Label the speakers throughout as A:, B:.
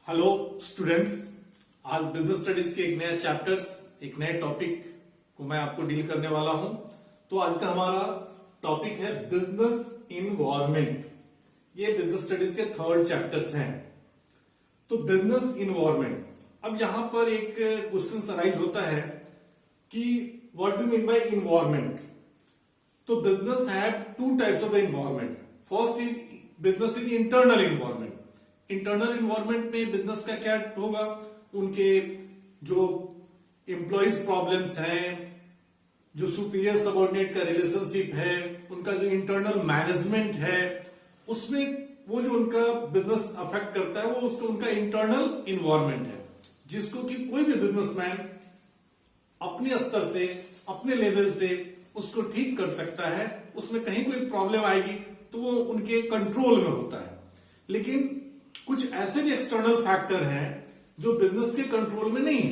A: Hello students, आज business studies के एक नया चैप्टर्स, एक नए टॉपिक को मैं आपको डील करने वाला हूं। तो आज का हमारा टॉपिक है बिजनेस इन्वायरमेंट। ये बिजनेस स्टडीज के थर्ड चैप्टर्स हैं। तो बिजनेस इन्वायरमेंट, अब यहां पर एक क्वेश्चन अराइज होता है कि what do mean by environment. तो business have two types of environment. First is business is internal environment. Internal environment में बिजनेस का क्या होगा, उनके जो एम्प्लॉइज प्रॉब्लम्स हैं, जो सुपीरियर सबऑर्डिनेट का रिलेशनशिप है, उनका जो इंटरनल मैनेजमेंट है, उसमें वो जो उनका बिजनेस अफेक्ट करता है वो उसको उनका इंटरनल इन्वायरमेंट है, जिसको कि कोई भी बिजनेसमैन अपने स्तर से, अपने लेवल से उसको ठीक कर सकता है। उसमें कहीं कोई प्रॉब्लम आएगी तो वो उनके कंट्रोल में होता है। लेकिन कुछ ऐसे भी एक्सटर्नल फैक्टर हैं जो बिजनेस के कंट्रोल में नहीं है।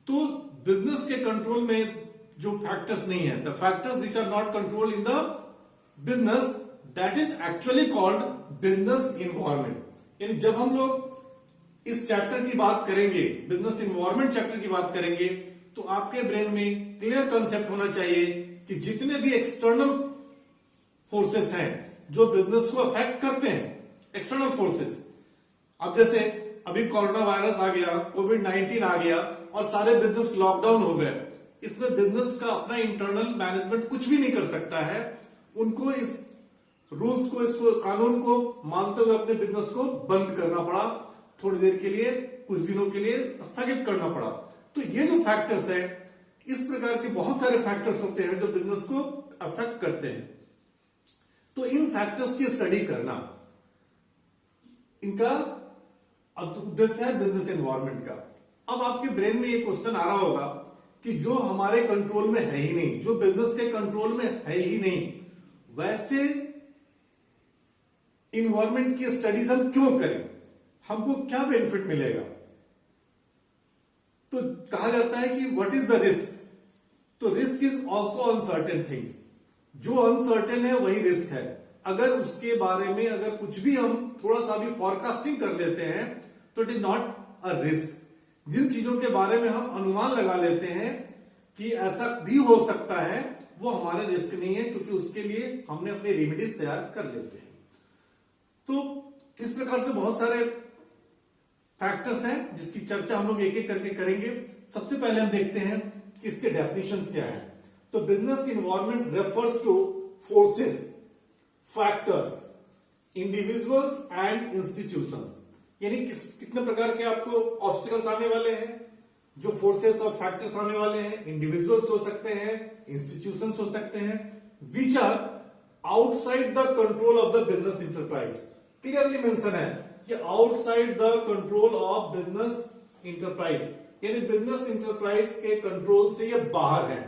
A: तो बिजनेस के कंट्रोल में जो फैक्टर्स नहीं है, the factors which are not control in the business, that is actually called business environment. यानी जब हम लोग इस चैप्टर की बात करेंगे, बिजनेस इन्वायरमेंट चैप्टर की बात करेंगे, तो आपके ब्रेन में क्लियर कंसेप्ट होना चाहिए कि जितने भी एक्सटर्नल फोर्सेस हैं जो बिजनेस को अफेक्ट करते हैं, एक्सटर्नल फोर्सेस, अब जैसे अभी कोरोना वायरस आ गया, कोविड-19 आ गया और सारे बिजनेस लॉकडाउन हो गए। इसमें बिजनेस का अपना इंटरनल मैनेजमेंट कुछ भी नहीं कर सकता है। उनको इस रूल्स को, इसको कानून को मानते हुए अपने बिजनेस को बंद करना पड़ा, थोड़ी देर के लिए, कुछ दिनों के लिए स्थगित करना पड़ा। तो ये जो फैक्टर्स है, इस प्रकार के बहुत सारे फैक्टर्स होते हैं जो बिजनेस को अफेक्ट करते हैं। तो इन फैक्टर्स की स्टडी करना, इनका उद्देश्य है बिजनेस एनवायरनमेंट का। अब आपके ब्रेन में ये क्वेश्चन आ रहा होगा कि जो हमारे कंट्रोल में है ही नहीं, जो बिजनेस के कंट्रोल में है ही नहीं, वैसे इन्वायरमेंट की स्टडीज हम क्यों करें, हमको क्या बेनिफिट मिलेगा। तो कहा जाता है कि व्हाट इज द रिस्क। तो risk is also uncertain things. जो अनसर्टेन है वही रिस्क है। अगर उसके बारे में अगर कुछ भी हम थोड़ा सा भी फॉरकास्टिंग कर लेते हैं तो it is not a risk. जिन चीजों के बारे में हम अनुमान लगा लेते हैं कि ऐसा भी हो सकता है, वो हमारे रिस्क नहीं है, क्योंकि उसके लिए हमने अपने रेमेडीज तैयार कर लेते हैं। तो इस प्रकार से बहुत सारे फैक्टर्स हैं जिसकी चर्चा हम लोग एक एक करके करेंगे। सबसे पहले हम देखते हैं कि इसके डेफिनेशंस क्या है। तो business environment refers two forces, factors, individuals and institutions. यानी कितने प्रकार के आपको ऑब्स्टिकल्स आने वाले हैं, जो फोर्सेस और फैक्टर्स आने वाले हैं। इंडिविजुअल्स हो सकते हैं, इंस्टीट्यूशंस हो सकते हैं, which are outside the control of the business enterprise. Clearly mention है कि outside the control of business enterprise, यानी बिजनेस इंटरप्राइज के कंट्रोल से ये बाहर है।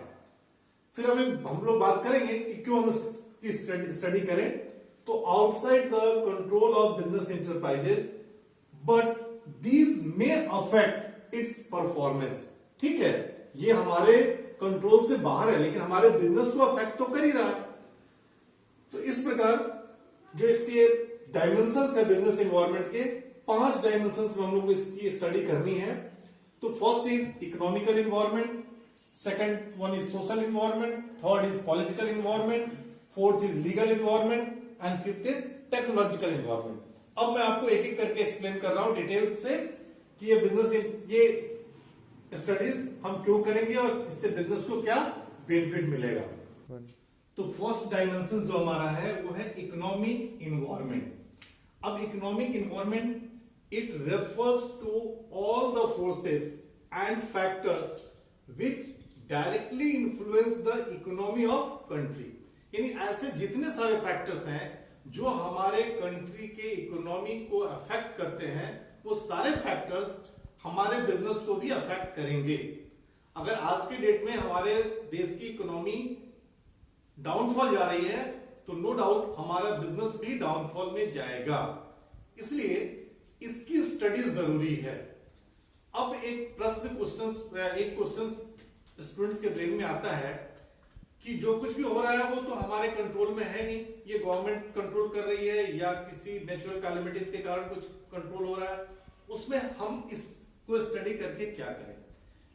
A: फिर अभी हम लोग बात करेंगे कि क्यों हम इसकी स्टडी करें। तो outside the control of business enterprises, but these may affect it's performance. ठीक है, ये हमारे कंट्रोल से बाहर है, लेकिन हमारे बिजनेस को अफेक्ट तो कर ही रहा है। तो इस प्रकार जो इसके डायमेंशंस है बिजनेस एनवायरनमेंट के, 5 डायमेंशंस में हम लोग को इसकी स्टडी करनी है। तो first is economical environment, second one is social environment, third is political environment, fourth is legal environment and fifth is technological environment. अब मैं आपको एक एक करके एक्सप्लेन कर रहा हूं डिटेल्स से कि ये बिजनेस, ये स्टडीज हम क्यों करेंगे और इससे बिजनेस को क्या बेनिफिट मिलेगा। तो फर्स्ट डायमेंशन जो हमारा है वो है इकोनॉमिक इन्वायरमेंट। अब economic environment, it refers to all the forces and factors which directly influence the economy of country. यानी ऐसे जितने सारे फैक्टर्स हैं जो हमारे कंट्री के इकोनॉमी को अफेक्ट करते हैं, वो सारे फैक्टर्स हमारे बिजनेस को भी अफेक्ट करेंगे। अगर आज के डेट में हमारे देश की इकोनॉमी डाउनफॉल जा रही है तो नो डाउट हमारा बिजनेस भी डाउनफॉल में जाएगा। इसलिए इसकी स्टडी जरूरी है। अब एक क्वेश्चन स्टूडेंट्स के ब्रेन में आता है कि जो कुछ भी हो रहा है वो तो हमारे कंट्रोल में है नहीं, ये गवर्नमेंट कंट्रोल कर रही है या किसी नेचुरल कैलेमिटीज के कारण कुछ कंट्रोल हो रहा है। उसमें हम इसको स्टडी करके क्या करें।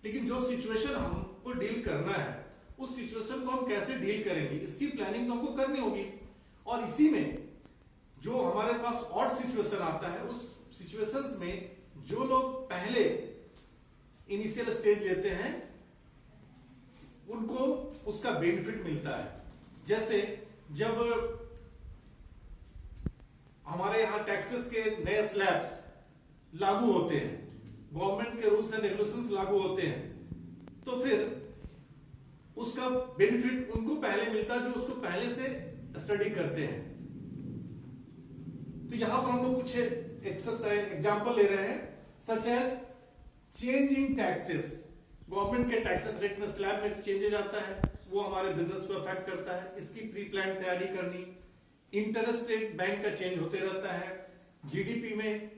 A: लेकिन जो सिचुएशन हमको डील करना है उस सिचुएशन को हम कैसे डील करेंगे इसकी प्लानिंग तो हमको करनी होगी। और इसी में जो हमारे पास ऑड सिचुएशन आता है उस सिचुएशंस में जो लोग पहले इनिशियल स्टेज लेते हैं उनको उसका बेनिफिट मिलता है। जैसे जब हमारे यहां टैक्सेस के नए स्लैब्स लागू होते हैं, गवर्नमेंट के रूल्स एंड रेगुलेशंस लागू होते हैं, तो फिर उसका बेनिफिट उनको पहले मिलता है जो उसको पहले से स्टडी करते हैं। तो यहां पर हम लोग कुछ एक्सरसाइज एग्जांपल ले रहे हैं, such as change in taxes. Government के टैक्सेस रेट में स्लैब में चेंजेज आता है, वो हमारे बिजनेस को अफेक्ट करता है, इसकी प्री प्लान तैयारी करनी। इंटरेस्ट रेट बैंक का चेंज होते रहता है, जीडीपी में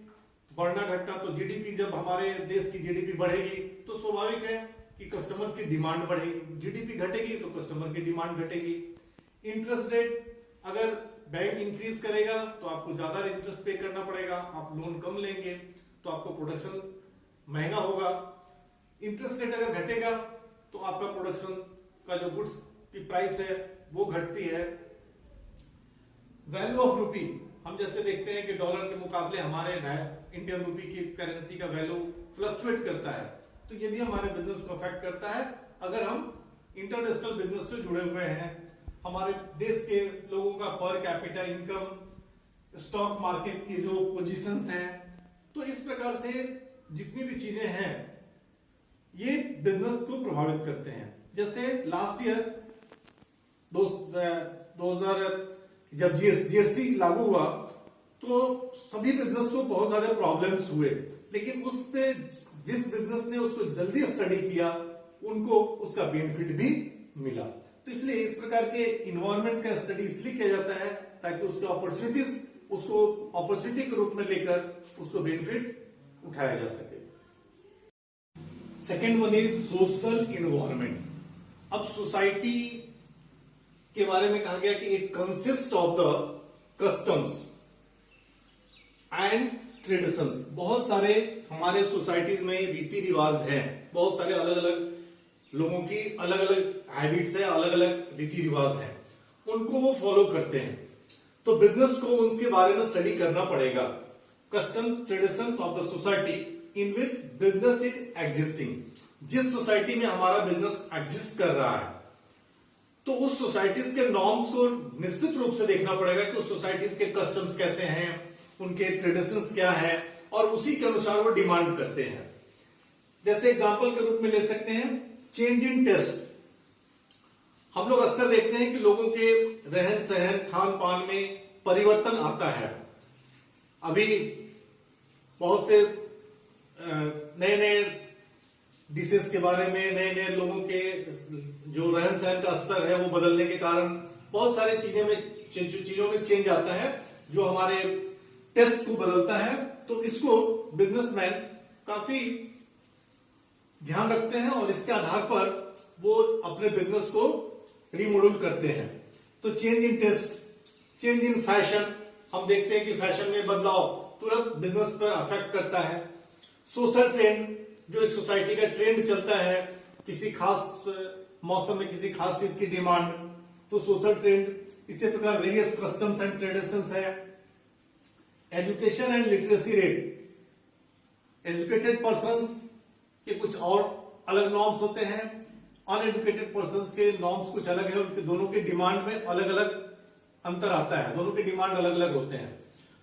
A: बढ़ना घटना। तो जीडीपी जब हमारे देश की जीडीपी बढ़ेगी तो स्वाभाविक है कि कस्टमर्स की डिमांड बढ़ेगी, जीडीपी घटेगी तो कस्टमर की डिमांड घटेगी। इंटरेस्ट रेट अगर बैंक इंक्रीज करेगा तो आपको ज्यादा इंटरेस्ट पे करना पड़ेगा, आप लोन कम लेंगे तो आपको प्रोडक्शन महंगा होगा। इंटरेस्ट रेट अगर घटेगा तो आपका प्रोडक्शन का जो गुड्स की प्राइस है वो घटती है। वैल्यू ऑफ रूपी, हम जैसे देखते हैं कि डॉलर के मुकाबले हमारे इंडियन रूपी की करेंसी का वैल्यू फ्लक्चुएट करता है, तो ये भी हमारे बिजनेस को अफेक्ट करता है। अगर हम इंटरनेशनल बिजनेस से जुड़े हुए हैं, हमारे देश के लोगों का per capita income, stock market की जो पोजीशंस हैं, तो इस प्रकार से जितनी भी चीजें हैं ये बिजनेस को प्रभावित करते हैं। जैसे लास्ट ईयर 2000 जब जीएसटी लागू हुआ तो सभी बिजनेस को बहुत ज्यादा प्रॉब्लम्स हुए, लेकिन उसने जिस बिजनेस ने उसको जल्दी स्टडी किया उनको उसका बेनिफिट भी मिला। तो इसलिए इस प्रकार के इन्वायरमेंट का स्टडी इसलिए किया जाता है ताकि उसके अपॉर्चुनिटीज उसको अपॉर्चुनिटी के रूप में लेकर उसको बेनिफिट उठाया जा सके। Second one is social environment. अब सोसाइटी के बारे में कहा गया कि it consist of the customs and traditions. बहुत सारे हमारे सोसाइटीज में रीति रिवाज हैं, बहुत सारे अलग अलग लोगों की अलग अलग हैबिट्स है, अलग अलग रीति रिवाज हैं, उनको वो फॉलो करते हैं। तो बिजनेस को उनके बारे में स्टडी करना पड़ेगा। Customs traditions of the society in which business is existing. जिस सोसाइटी में हमारा बिजनेस एग्जिस्ट कर रहा है तो उस सोसाइटीज के नॉर्म्स को निश्चित रूप से देखना पड़ेगा कि उस सोसाइटीज के कस्टम्स कैसे हैं, उनके ट्रेडिशंस क्या हैं, और उसी के अनुसार वो डिमांड करते हैं। जैसे एग्जांपल के रूप में ले सकते हैं चेंज इन टेस्ट। हम लोग अक्सर देखते हैं कि लोगों के रहन सहन खान पान में परिवर्तन आता है। अभी बहुत से नए नए डिशेस के बारे में, नए नए लोगों के जो रहन सहन का स्तर है वो बदलने के कारण बहुत सारी चीजों में चेंज आता है जो हमारे टेस्ट को बदलता है। तो इसको बिजनेसमैन काफी ध्यान रखते हैं और इसके आधार पर वो अपने बिजनेस को रिमॉड्यूल करते हैं। तो change in taste, change in fashion, हम देखते हैं कि फैशन में बदलाव तुरंत बिजनेस पर अफेक्ट करता है। सोशल ट्रेंड, जो एक सोसाइटी का ट्रेंड चलता है किसी खास मौसम में किसी खास चीज की डिमांड, तो सोशल ट्रेंड। इसी प्रकार वेरियस कस्टम्स एंड ट्रेडिशंस है। Education and literacy rate, educated persons के कुछ और अलग नॉर्म्स होते हैं, अनएजुकेटेड पर्संस के नॉर्म्स कुछ अलग है, उनके दोनों के डिमांड में अलग अलग अंतर आता है, दोनों के डिमांड अलग अलग होते हैं।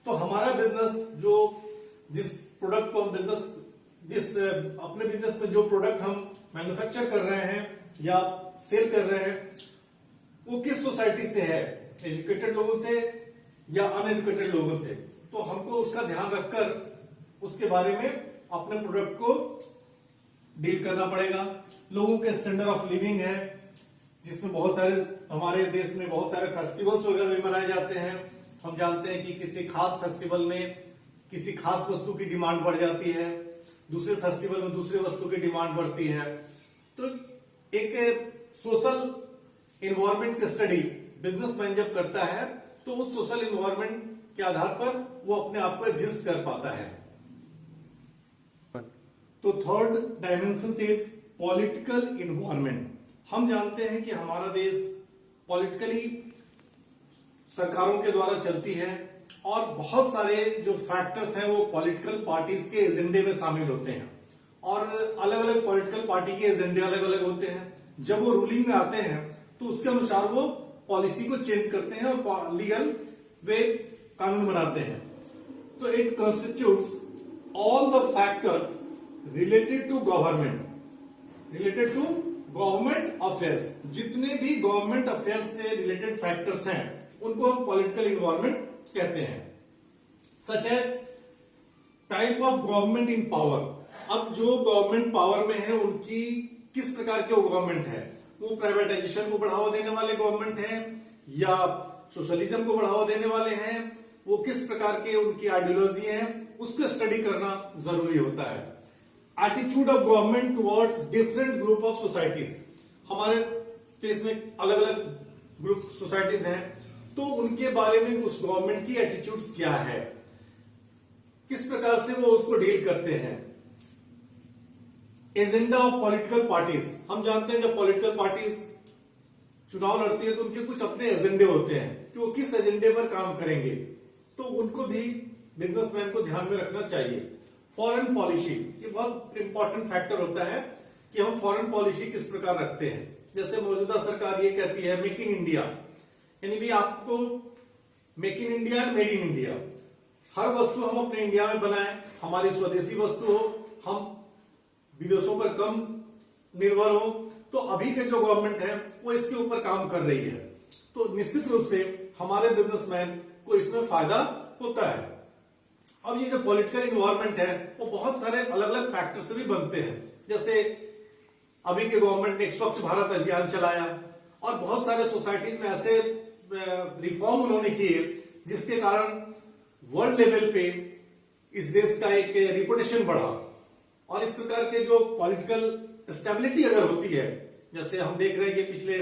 A: तो हमारा बिजनेस जो जिस प्रोडक्ट को हम अपने बिजनेस में जो प्रोडक्ट हम मैन्युफैक्चर कर रहे हैं या सेल कर रहे हैं वो किस सोसाइटी से है, एजुकेटेड लोगों से या अनएजुकेटेड लोगों से। तो हमको उसका ध्यान रखकर उसके बारे में अपने प्रोडक्ट को डील करना पड़ेगा। लोगों के स्टैंडर्ड ऑफ लिविंग है, जिसमें बहुत सारे हमारे देश में बहुत सारे फेस्टिवल्स वगैरह भी मनाए जाते हैं। हम जानते हैं कि किसी खास फेस्टिवल में किसी खास वस्तु की डिमांड बढ़ जाती है, दूसरे फेस्टिवल में दूसरे वस्तु की डिमांड बढ़ती है। तो एक सोशल इन्वायरमेंट की स्टडी बिजनेसमैन जब करता है तो उस सोशल इन्वायरमेंट के आधार पर वो अपने आप को एडजस्ट कर पाता है। तो third dimension is political environment. हम जानते हैं कि हमारा देश पॉलिटिकली सरकारों के द्वारा चलती है और बहुत सारे जो फैक्टर्स हैं वो पॉलिटिकल पार्टीज के एजेंडे में शामिल होते हैं और अलग अलग पॉलिटिकल पार्टी के एजेंडे अलग अलग होते हैं। जब वो रूलिंग में आते हैं तो उसके अनुसार वो पॉलिसी को चेंज करते हैं और लीगल वे कानून बनाते हैं। तो it constitutes all the factors related to government affairs. जितने भी गवर्नमेंट अफेयर्स से रिलेटेड फैक्टर्स हैं उनको हम पॉलिटिकल इन्वायरमेंट कहते हैं। Such as type of government in power. अब जो गवर्नमेंट पावर में है उनकी किस प्रकार के वो गवर्नमेंट है, वो प्राइवेटाइजेशन को बढ़ावा देने वाले गवर्नमेंट है या सोशलिज्म को बढ़ावा देने वाले हैं, वो किस प्रकार के उनकी आइडियोलॉजी है, उसको स्टडी करना जरूरी होता है। Attitude of government towards different group of societies. हमारे देश में अलग अलग ग्रुप सोसाइटीज हैं तो उनके बारे में उस गवर्नमेंट की एटीट्यूड्स क्या है, किस प्रकार से वो उसको डील करते हैं। Agenda of political parties. हम जानते हैं जब पॉलिटिकल पार्टीज चुनाव लड़ती है तो उनके कुछ अपने एजेंडे होते हैं कि वो किस एजेंडे पर काम करेंगे, तो उनको भी बिजनेसमैन को ध्यान में रखना चाहिए। फॉरेन पॉलिसी, ये बहुत इंपॉर्टेंट फैक्टर होता है कि हम फॉरेन पॉलिसी किस प्रकार रखते हैं। जैसे मौजूदा सरकार ये कहती है मेक इन इंडिया, यानी भी आपको make in India, made in India, हर वस्तु हम अपने इंडिया में बनाएं, हमारी स्वदेशी वस्तु हो, हम विदेशों पर कम निर्भर हो। तो अभी के जो गवर्नमेंट है वो इसके ऊपर काम कर रही है, तो निश्चित रूप से हमारे बिजनेसमैन को इसमें फायदा होता है। अब ये जो पॉलिटिकल इन्वायरमेंट है वो बहुत सारे अलग अलग फैक्टर से भी बनते हैं। जैसे अभी के गवर्नमेंट ने एक स्वच्छ भारत अभियान चलाया और बहुत सारे सोसाइटीज में ऐसे रिफॉर्म उन्होंने किए जिसके कारण वर्ल्ड लेवल पे इस देश का एक रिपुटेशन बढ़ा। और इस प्रकार के जो पॉलिटिकल स्टेबिलिटी अगर होती है, जैसे हम देख रहे हैं कि पिछले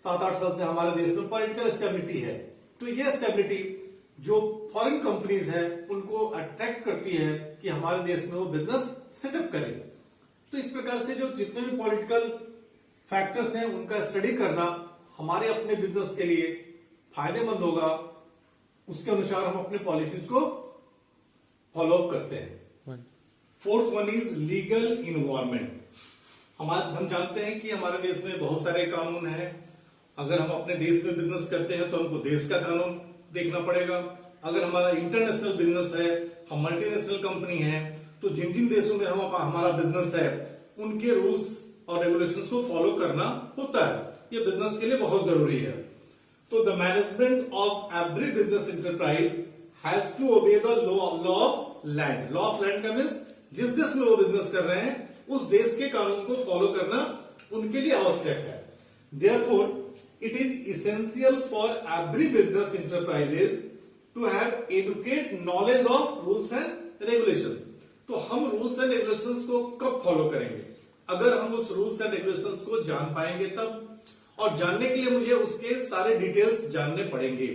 A: 7-8 साल से हमारे देश में पॉलिटिकल स्टेबिलिटी है, तो यह स्टेबिलिटी जो फॉरेन कंपनीज है उनको अट्रैक्ट करती है कि हमारे देश में वो बिजनेस सेटअप करें। तो इस प्रकार से जो जितने भी पॉलिटिकल फैक्टर्स हैं उनका स्टडी करना हमारे अपने बिजनेस के लिए फायदेमंद होगा। उसके अनुसार हम अपने पॉलिसीज को फॉलो अप करते हैं। Fourth one is legal environment. हम जानते हैं कि हमारे देश में बहुत सारे कानून हैं। अगर हम अपने देश में बिजनेस करते हैं तो हमको देश का कानून देखना पड़ेगा। अगर हमारा इंटरनेशनल बिजनेस है, हम मल्टीनेशनल कंपनी है, तो जिन जिन देशों में हमारा बिजनेस है उनके रूल्स और रेगुलेशंस को फॉलो करना होता है। ये बिजनेस के लिए बहुत जरूरी है। तो the management of every business enterprise has to obey the law of land. Law of land का मीन्स जिस देश में वो बिजनेस कर रहे हैं उस देश के कानून को फॉलो करना उनके लिए आवश्यक है। Therefore, it is essential for every business enterprises to have adequate knowledge of rules and regulations. तो हम रूल्स एंड रेगुलेशंस को कब फॉलो करेंगे? अगर हम उस रूल्स एंड रेगुलेशंस को जान पाएंगे तब। और जानने के लिए मुझे उसके सारे डिटेल्स जानने पड़ेंगे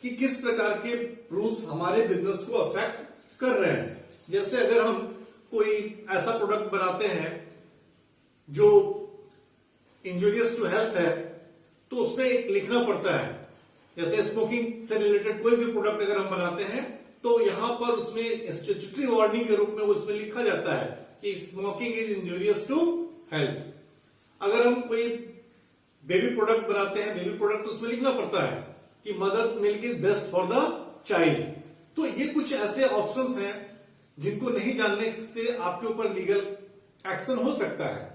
A: कि किस प्रकार के रूल्स हमारे बिजनेस को अफेक्ट कर रहे हैं। जैसे अगर हम कोई ऐसा प्रोडक्ट बनाते हैं जो इंजूरियस टू हेल्थ है तो उसमें एक लिखना पड़ता है। जैसे स्मोकिंग से रिलेटेड कोई भी प्रोडक्ट अगर हम बनाते हैं तो यहां पर उसमें स्टैट्यूटरी वार्निंग के रूप में उसमें लिखा जाता है कि smoking is injurious to health. अगर हम कोई बेबी प्रोडक्ट बनाते हैं, बेबी प्रोडक्ट, तो उसमें लिखना पड़ता है कि mother's milk is best for the child. तो ये कुछ ऐसे ऑप्शंस हैं जिनको नहीं जानने से आपके ऊपर लीगल एक्शन हो सकता है।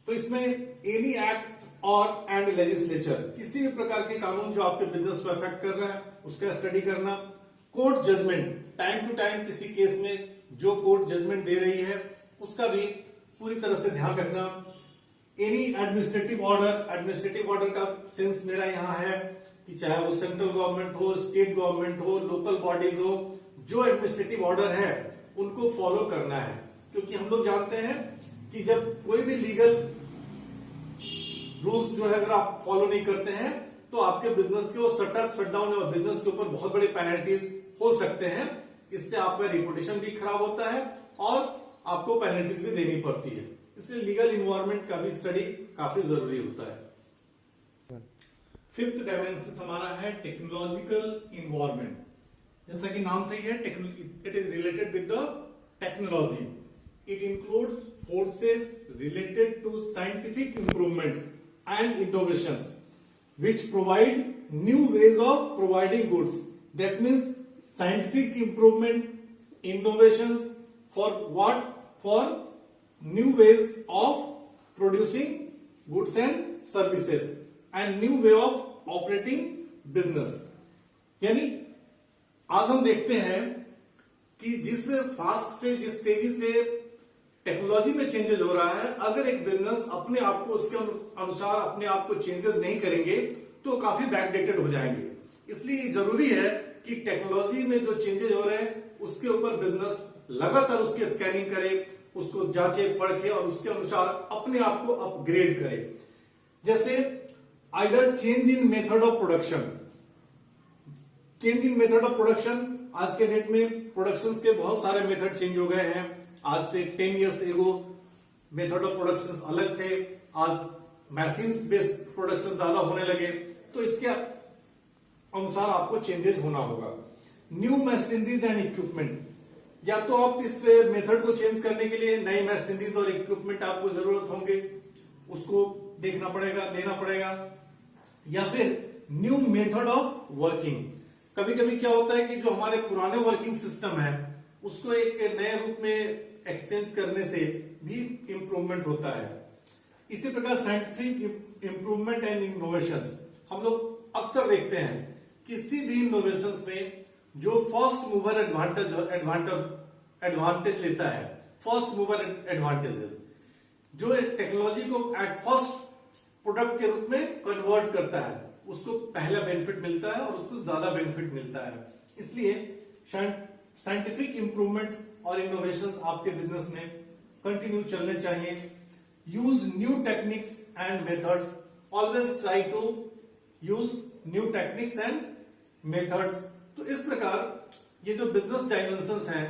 A: तो इसमें एनी एक्ट और एंड लेजिस्लेचर, किसी भी प्रकार के कानून जो आपके बिजनेस को अफेक्ट कर रहा है उसका स्टडी करना। Court judgment, time to time किसी केस में जो कोर्ट जजमेंट दे रही है उसका भी पूरी तरह से ध्यान रखना। Any administrative order, administrative order का सेंस मेरा यहाँ है कि चाहे वो सेंट्रल गवर्नमेंट हो, स्टेट गवर्नमेंट हो, लोकल बॉडीज हो, जो एडमिनिस्ट्रेटिव ऑर्डर है उनको फॉलो करना है। क्योंकि हम लोग जानते हैं कि जब कोई भी लीगल रूल्स जो है अगर आप फॉलो नहीं करते हैं तो आपके बिजनेस के शट डाउन और बिजनेस के ऊपर बहुत बड़े पेनल्टीज हो सकते हैं। इससे आपका रिपुटेशन भी खराब होता है और आपको पेनल्टीज भी देनी पड़ती है। इसलिए लीगल इन्वायरमेंट का भी स्टडी काफी जरूरी होता है। फिफ्थ डायमेंशन हमारा है टेक्नोलॉजिकल इन्वायरमेंट। जैसा कि नाम से ही है, it is related with the technology. It includes forces related to scientific improvements and innovations which provide new ways of providing goods. That means scientific improvement, innovations for what? For new ways of producing goods and services and new way of operating business. यानी आज हम देखते हैं कि जिस fast से, जिस तेजी से टेक्नोलॉजी में चेंजेस हो रहा है, अगर एक बिजनेस अपने आप को उसके अनुसार अपने आप को चेंजेस नहीं करेंगे तो काफी बैकडेटेड हो जाएंगे। इसलिए जरूरी है कि टेक्नोलॉजी में जो चेंजेस हो रहे हैं उसके ऊपर बिजनेस लगातार उसकी स्कैनिंग करे, उसको जांचे परखे और उसके अनुसार अपने आप को अपग्रेड करे। जैसे either change in method of production. Change in method of production, आज के डेट में प्रोडक्शन के बहुत सारे मेथड चेंज हो गए हैं। आज से 10 years ago method of production अलग थे, आज मशीन्स बेस्ड प्रोडक्शन ज्यादा होने लगे, तो इसके अनुसार आपको चेंजेस होना होगा। न्यू मशीनरीज एंड इक्विपमेंट, या तो आप इस मेथड को चेंज करने के लिए नई मशीनरीज और इक्विपमेंट आपको जरूरत होंगे, उसको देखना पड़ेगा, लेना पड़ेगा, या फिर न्यू मेथड ऑफ वर्किंग। कभी कभी क्या होता है कि जो हमारे पुराने वर्किंग सिस्टम है उसको एक नए रूप में एक्सचेंज करने से भी इंप्रूवमेंट होता है। इसी प्रकार साइंटिफिक इंप्रूवमेंट एंड इनोवेशंस, हम लोग अक्सर देखते हैं किसी भी इनोवेशंस में जो फर्स्ट मूवर एडवांटेज लेता है, फर्स्ट मूवर एडवांटेज, जो एक टेक्नोलॉजी को एट फर्स्ट प्रोडक्ट के रूप में कन्वर्ट करता है, उसको पहला बेनिफिट मिलता है और उसको ज्यादा बेनिफिट मिलता है। इसलिए साइंटिफिक इंप्रूवमेंट और इनोवेशंस आपके बिजनेस में कंटिन्यू चलने चाहिए। Use new techniques and methods, always try to use new techniques and methods. तो इस प्रकार ये जो बिजनेस डायमेंशंस हैं,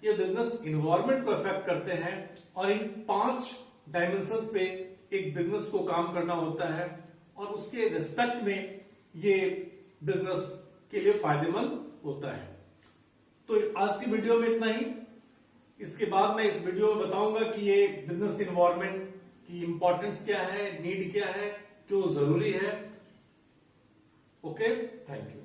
A: ये बिजनेस इन्वायरमेंट को अफेक्ट करते हैं और इन 5 डायमेंशंस पे एक बिजनेस को काम करना होता है और उसके रिस्पेक्ट में ये बिजनेस के लिए फायदेमंद होता है। तो आज की वीडियो में इतना ही। इसके बाद मैं इस वीडियो में बताऊंगा कि ये बिजनेस इन्वायरमेंट की इंपॉर्टेंस क्या है, नीड क्या है, क्यों जरूरी है। Okay, thank you.